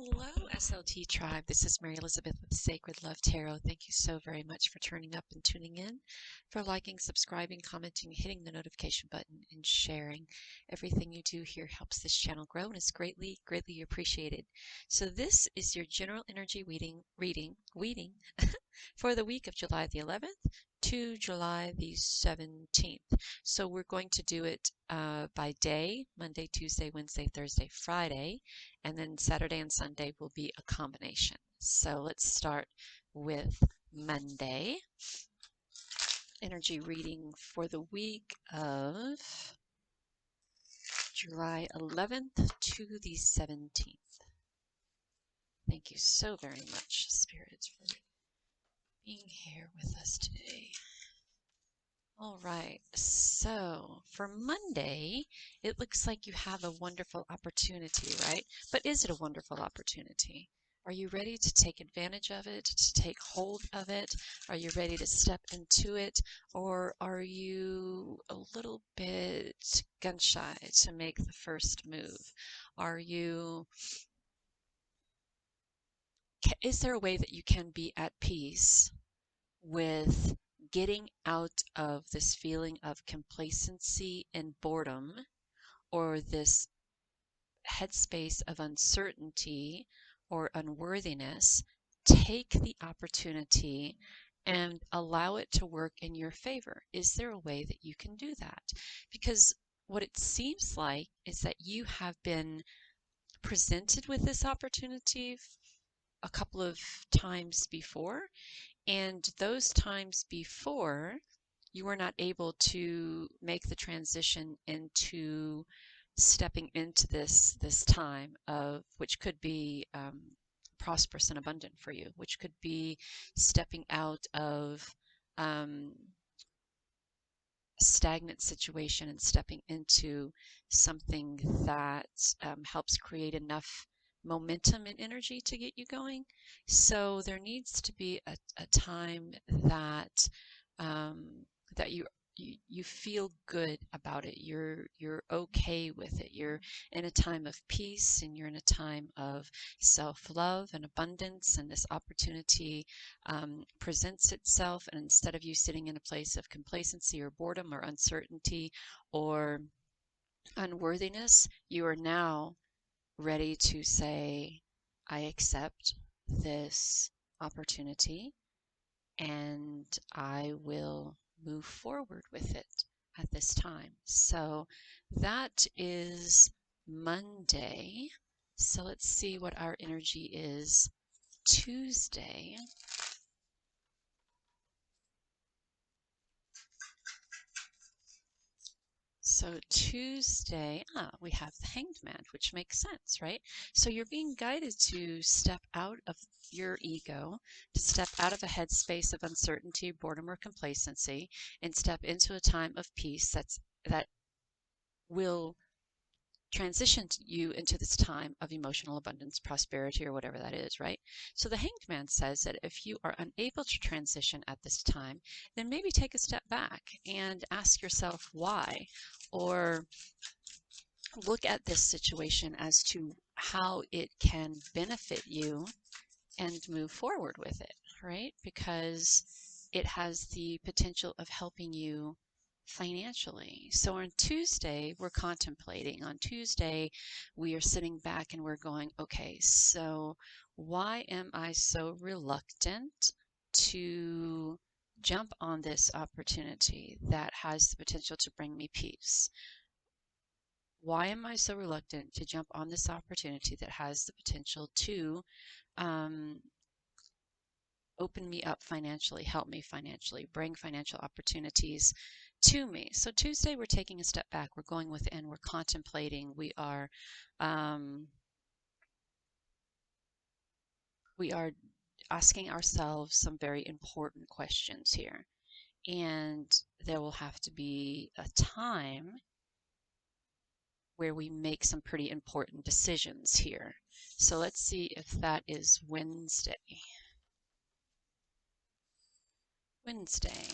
Hello, SLT Tribe. This is Mary Elizabeth with Sacred Love Tarot. Thank you so very much for turning up and tuning in, for liking, subscribing, commenting, hitting the notification button, and sharing. Everything you do here helps this channel grow and is greatly, greatly appreciated. So this is your general energy reading for the week of July the 11th to July the 17th. So we're going to do it by day, Monday, Tuesday, Wednesday, Thursday, Friday, and then Saturday and Sunday will be a combination. So let's start with Monday. Energy reading for the week of July 11th to the 17th. Thank you so very much, Spirit, for being here with us today. All right, so for Monday, it looks like you have a wonderful opportunity, right? But is it a wonderful opportunity? Are you ready to take advantage of it, to take hold of it? Are you ready to step into it? Or are you a little bit gun-shy to make the first move? Is there a way that you can be at peace with getting out of this feeling of complacency and boredom, or this headspace of uncertainty or unworthiness? Take the opportunity and allow it to work in your favor. Is there a way that you can do that? Because what it seems like is that you have been presented with this opportunity a couple of times before, and those times before, you were not able to make the transition into stepping into this time of, which could be prosperous and abundant for you, which could be stepping out of a stagnant situation and stepping into something that helps create enough momentum and energy to get you going. So there needs to be a time that that you feel good about it. You're okay with it. You're in a time of peace, and you're in a time of self-love and abundance, and this opportunity presents itself, and instead of you sitting in a place of complacency or boredom or uncertainty or unworthiness, you are now ready to say, I accept this opportunity and I will move forward with it at this time. So that is Monday. So let's see what our energy is Tuesday. So Tuesday, we have the Hanged Man, which makes sense, right? So you're being guided to step out of your ego, to step out of a headspace of uncertainty, boredom, or complacency, and step into a time of peace that will transition you into this time of emotional abundance, prosperity, or whatever that is, right? So the Hanged Man says that if you are unable to transition at this time, then maybe take a step back and ask yourself why, or look at this situation as to how it can benefit you and move forward with it, right? Because it has the potential of helping you financially. So on Tuesday, we're contemplating. On Tuesday, we are sitting back and we're going, okay, so why am I so reluctant to jump on this opportunity that has the potential to bring me peace? Why am I so reluctant to jump on this opportunity that has the potential to open me up financially, help me financially, bring financial opportunities to me? So Tuesday, we're taking a step back. We're going within. We're contemplating. We are asking ourselves some very important questions here. And there will have to be a time where we make some pretty important decisions here. So let's see if that is Wednesday. Wednesday.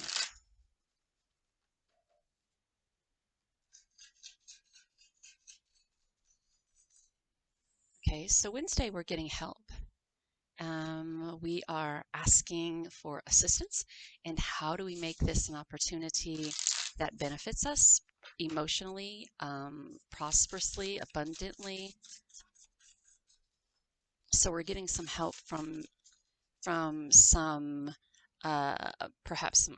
Okay, Okay, so Wednesday we're getting help. We are asking for assistance, and how do we make this an opportunity that benefits us emotionally, prosperously, abundantly? So we're getting some help from some perhaps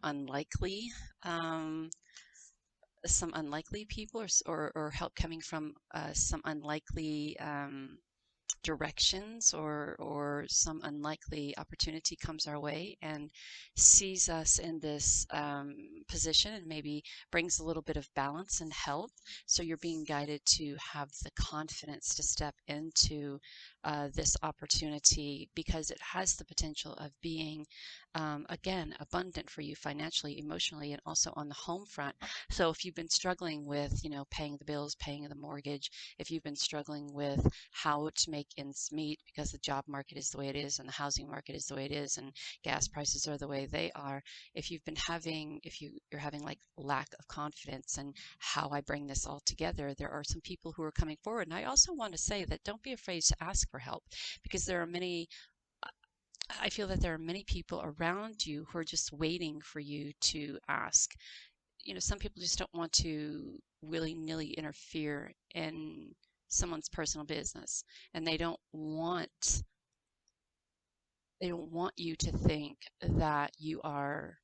um, some unlikely people, or help coming from some unlikely directions, or some unlikely opportunity comes our way and sees us in this position and maybe brings a little bit of balance and health. So you're being guided to have the confidence to step into this opportunity, because it has the potential of being, again, abundant for you financially, emotionally, and also on the home front. So if you've been struggling with, paying the bills, paying the mortgage, if you've been struggling with how to make ends meet because the job market is the way it is and the housing market is the way it is and gas prices are the way they are, if you're having like lack of confidence and how I bring this all together, there are some people who are coming forward. And I also want to say that don't be afraid to ask for help, because I feel that there are many people around you who are just waiting for you to ask. Some people just don't want to willy-nilly interfere in someone's personal business, and they don't want you to think that you are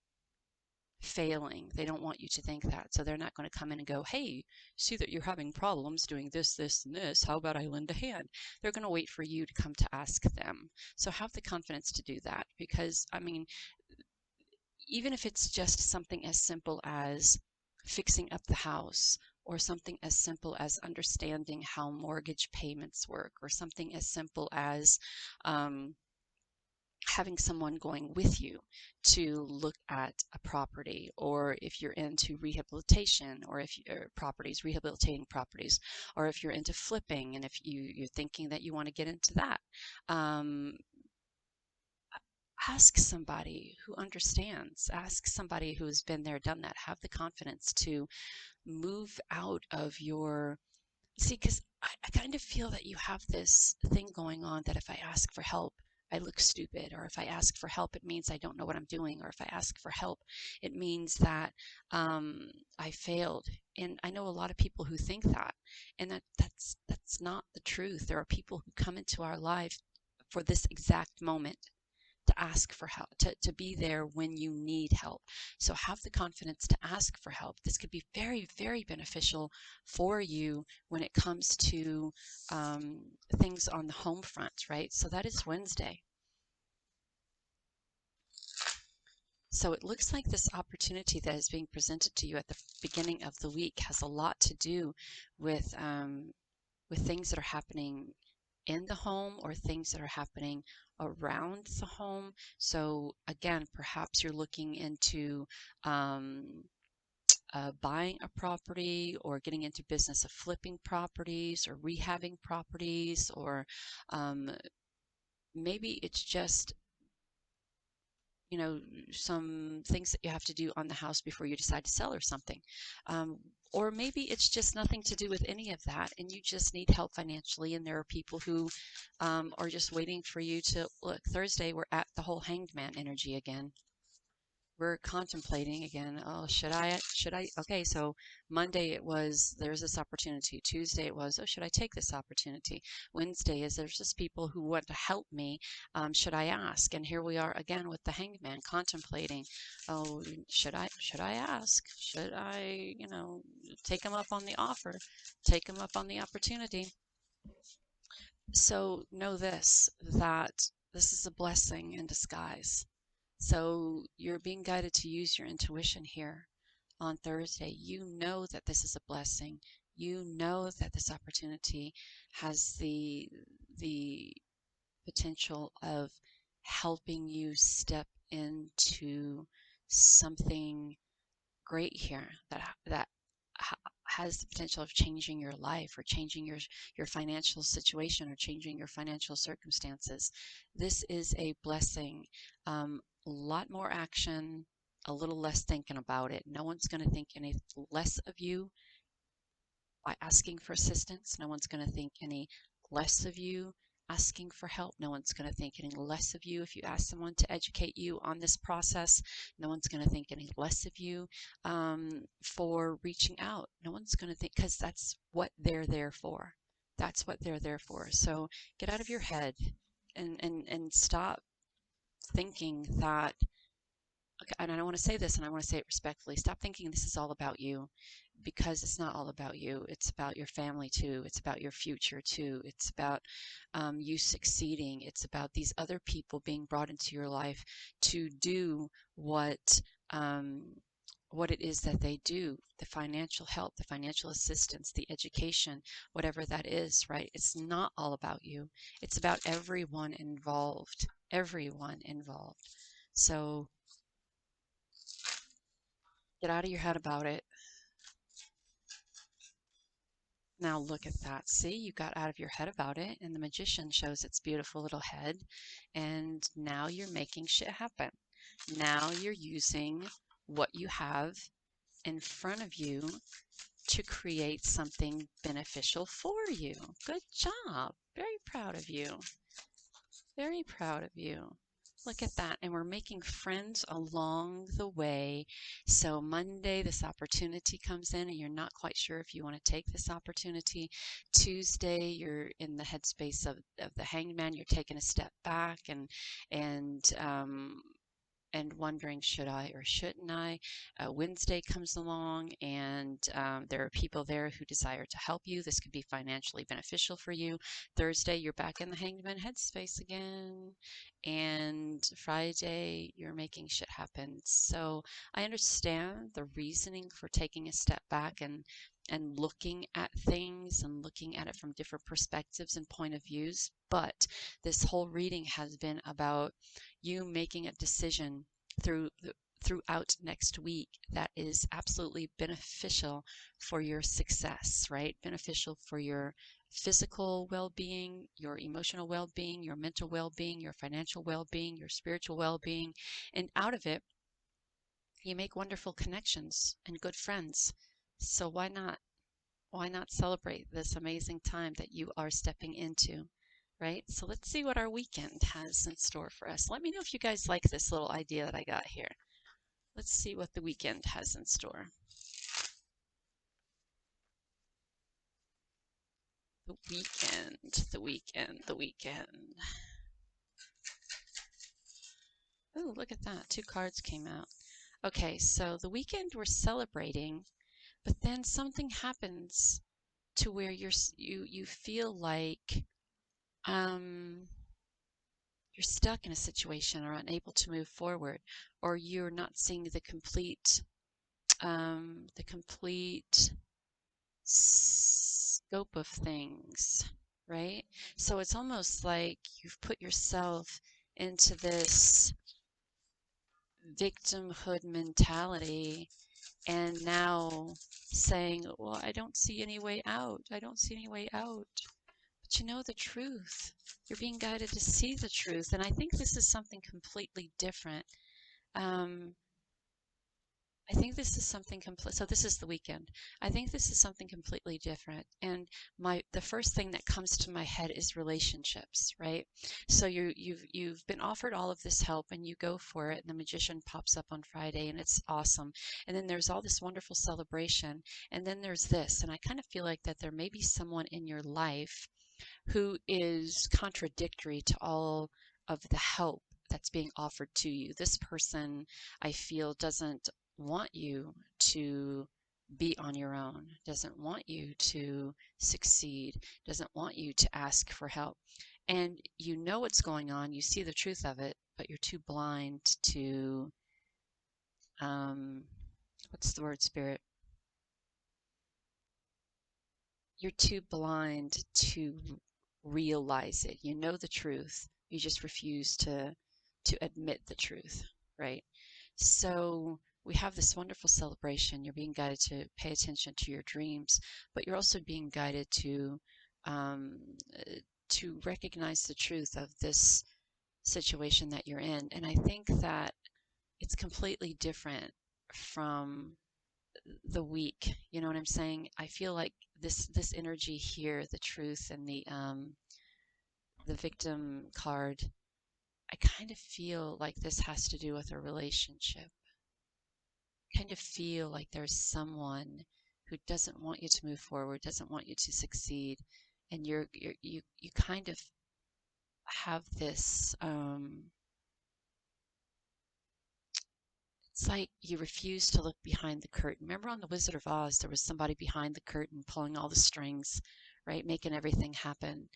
failing. They don't want you to think that. So they're not going to come in and go, "Hey, see that you're having problems doing this, this, and this. How about I lend a hand?" They're going to wait for you to come to ask them. So have the confidence to do that, because, I mean, even if it's just something as simple as fixing up the house, or something as simple as understanding how mortgage payments work, or something as simple as having someone going with you to look at a property, or if you're into rehabilitation, or if you're rehabilitating properties, or if you're into flipping, and if you're thinking that you want to get into that, um, ask somebody who understands. Ask somebody who's been there, done that. Have the confidence to move out of your... See, because I kind of feel that you have this thing going on that if I ask for help, I look stupid, or if I ask for help, it means I don't know what I'm doing, or if I ask for help, it means that I failed. And I know a lot of people who think that, and that's not the truth. There are people who come into our life for this exact moment, to ask for help, to be there when you need help. So have the confidence to ask for help. This could be very, very beneficial for you when it comes to things on the home front, right? So that is Wednesday. So it looks like this opportunity that is being presented to you at the beginning of the week has a lot to do with things that are happening in the home, or things that are happening around the home. So again, perhaps you're looking into buying a property, or getting into business of flipping properties, or rehabbing properties, or um, maybe it's just some things that you have to do on the house before you decide to sell, or something. Um, or maybe it's just nothing to do with any of that, and you just need help financially, and there are people who are just waiting for you to look. Thursday, we're at the whole hanged man energy again. We're contemplating again. Oh, should I? Okay, so Monday it was, there's this opportunity. Tuesday it was, oh, should I take this opportunity? Wednesday is, there's just people who want to help me. Should I ask? And here we are again with the hanged man, contemplating. Oh, should I ask? Should I, take them up on the offer, take them up on the opportunity? So know this, that this is a blessing in disguise. So you're being guided to use your intuition here on Thursday. You know that this is a blessing. You know that this opportunity has the potential of helping you step into something great here, that has the potential of changing your life, or changing your financial situation, or changing your financial circumstances. This is a blessing. A lot more action, a little less thinking about it. No one's going to think any less of you by asking for assistance. No one's going to think any less of you asking for help. No one's going to think any less of you if you ask someone to educate you on this process. No one's going to think any less of you for reaching out. No one's going to think, because that's what they're there for. That's what they're there for. So get out of your head and stop thinking that, okay, and I want to say this and I want to say it respectfully. Stop thinking this is all about you, because it's not all about you. It's about your family too. It's about your future too. It's about you succeeding. It's about these other people being brought into your life to do um, what it is that they do, the financial help, the financial assistance, the education, whatever that is, right? It's not all about you. It's about everyone involved, everyone involved. So get out of your head about it. Now look at that. See, you got out of your head about it, and the magician shows its beautiful little head, and now you're making shit happen. Now you're using what you have in front of you to create something beneficial for you. Good job. Very proud of you. Very proud of you. Look at that. And we're making friends along the way. So Monday, this opportunity comes in and you're not quite sure if you want to take this opportunity. Tuesday, you're in the headspace of the hanged man. You're taking a step back and and wondering, should I or shouldn't I? Wednesday comes along, and there are people there who desire to help you. This could be financially beneficial for you. Thursday, you're back in the hanged man headspace again. And Friday, you're making shit happen. So I understand the reasoning for taking a step back and looking at things and looking at it from different perspectives and point of views. But this whole reading has been about you making a decision throughout next week that is absolutely beneficial for your success, right? Beneficial for your physical well-being, your emotional well-being, your mental well-being, your financial well-being, your spiritual well-being. And out of it, you make wonderful connections and good friends. So why not? Why not celebrate this amazing time that you are stepping into? Right? So let's see what our weekend has in store for us. Let me know if you guys like this little idea that I got here. Let's see what the weekend has in store. The weekend, the weekend, the weekend. Oh, look at that. 2 cards came out. Okay, so the weekend we're celebrating, but then something happens to where you feel like you're stuck in a situation or unable to move forward, or you're not seeing the complete scope of things, right? So it's almost like you've put yourself into this victimhood mentality and now saying, well, I don't see any way out. I don't see any way out. But you know the truth. You're being guided to see the truth. And I think this is something completely different. I think this is something so this is the weekend. I think this is something completely different. And the first thing that comes to my head is relationships, right? So you've been offered all of this help and you go for it, and the magician pops up on Friday and it's awesome. And then there's all this wonderful celebration, and then there's this, and I kind of feel like that there may be someone in your life who is contradictory to all of the help that's being offered to you. This person, I feel, doesn't want you to be on your own, doesn't want you to succeed, doesn't want you to ask for help. And you know what's going on, you see the truth of it, but you're too blind to, what's the word, Spirit? You're too blind to realize it. You know the truth. You just refuse to admit the truth, right? So we have this wonderful celebration. You're being guided to pay attention to your dreams, but you're also being guided um, to recognize the truth of this situation that you're in. And I think that it's completely different from the weak. You know what I'm saying? I feel like this energy here, the truth and the victim card, I kind of feel like this has to do with a relationship. I kind of feel like there's someone who doesn't want you to move forward, doesn't want you to succeed, and you kind of have this it's like you refuse to look behind the curtain. Remember on The Wizard of Oz, there was somebody behind the curtain pulling all the strings, right, making everything happen.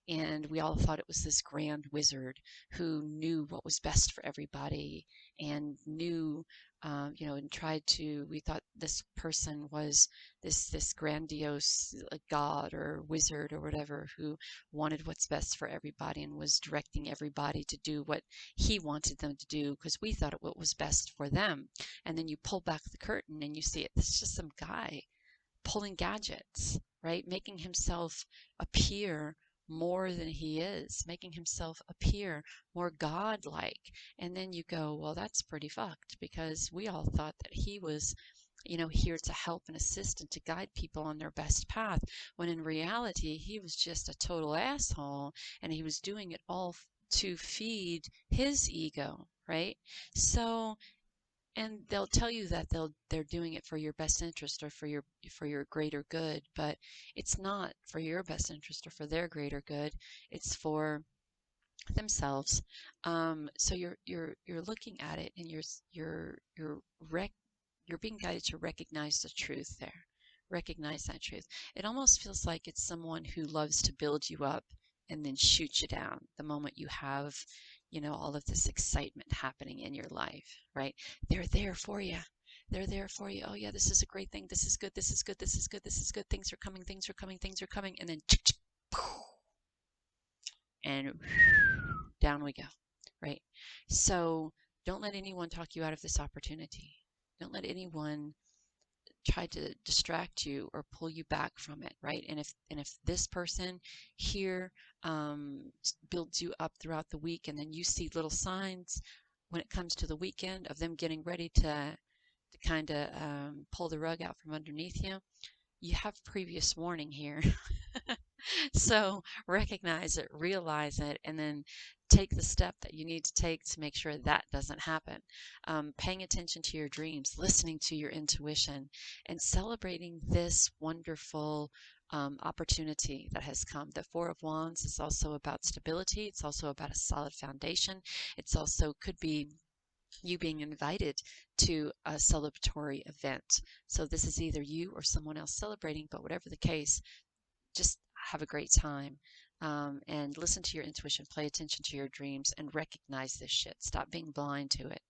And we all thought it was this grand wizard who knew what was best for everybody and knew, and tried to. We thought this person was this grandiose god or wizard or whatever who wanted what's best for everybody and was directing everybody to do what he wanted them to do because we thought it what was best for them. And then you pull back the curtain and you see it's just some guy pulling gadgets, right? Making himself appear more than he is, making himself appear more godlike. And then you go, well, that's pretty fucked because we all thought that he was, here to help and assist and to guide people on their best path, when in reality, he was just a total asshole and he was doing it all to feed his ego, right? So, and they'll tell you that they're doing it for your best interest or for your greater good, but it's not for your best interest or for their greater good. It's for themselves. So you're looking at it and you're being guided to recognize the truth there. Recognize that truth. It almost feels like it's someone who loves to build you up and then shoot you down the moment you have, all of this excitement happening in your life, right? They're there for you. They're there for you. Oh yeah, this is a great thing. This is good. This is good. This is good. This is good. Things are coming. Things are coming. Things are coming. And then and down we go, right? So don't let anyone talk you out of this opportunity. Don't let anyone try to distract you or pull you back from it, right? And if this person here builds you up throughout the week, and then you see little signs when it comes to the weekend of them getting ready to kind of pull the rug out from underneath you, you have previous warning here. So recognize it, realize it, and then take the step that you need to take to make sure that doesn't happen. Paying attention to your dreams, listening to your intuition, and celebrating this wonderful opportunity that has come. The Four of Wands is also about stability. It's also about a solid foundation. It's also could be you being invited to a celebratory event. So this is either you or someone else celebrating, but whatever the case, just have a great time. And listen to your intuition, pay attention to your dreams, and recognize this shit. Stop being blind to it,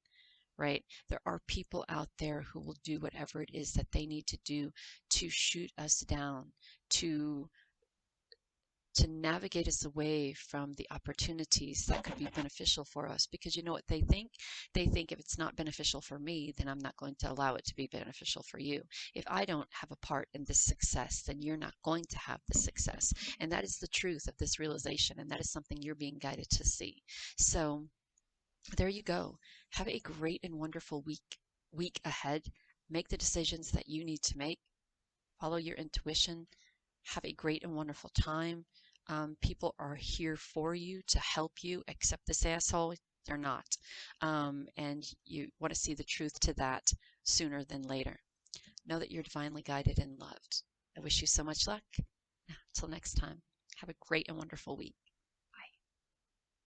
right? There are people out there who will do whatever it is that they need to do to shoot us down, to navigate us away from the opportunities that could be beneficial for us. Because you know what they think? They think if it's not beneficial for me, then I'm not going to allow it to be beneficial for you. If I don't have a part in this success, then you're not going to have the success. And that is the truth of this realization, and that is something you're being guided to see. So there you go. Have a great and wonderful week ahead. Make the decisions that you need to make. Follow your intuition. Have a great and wonderful time. People are here for you to help you, except this asshole, they're not. And you want to see the truth to that sooner than later. Know that you're divinely guided and loved. I wish you so much luck. Until next time, have a great and wonderful week.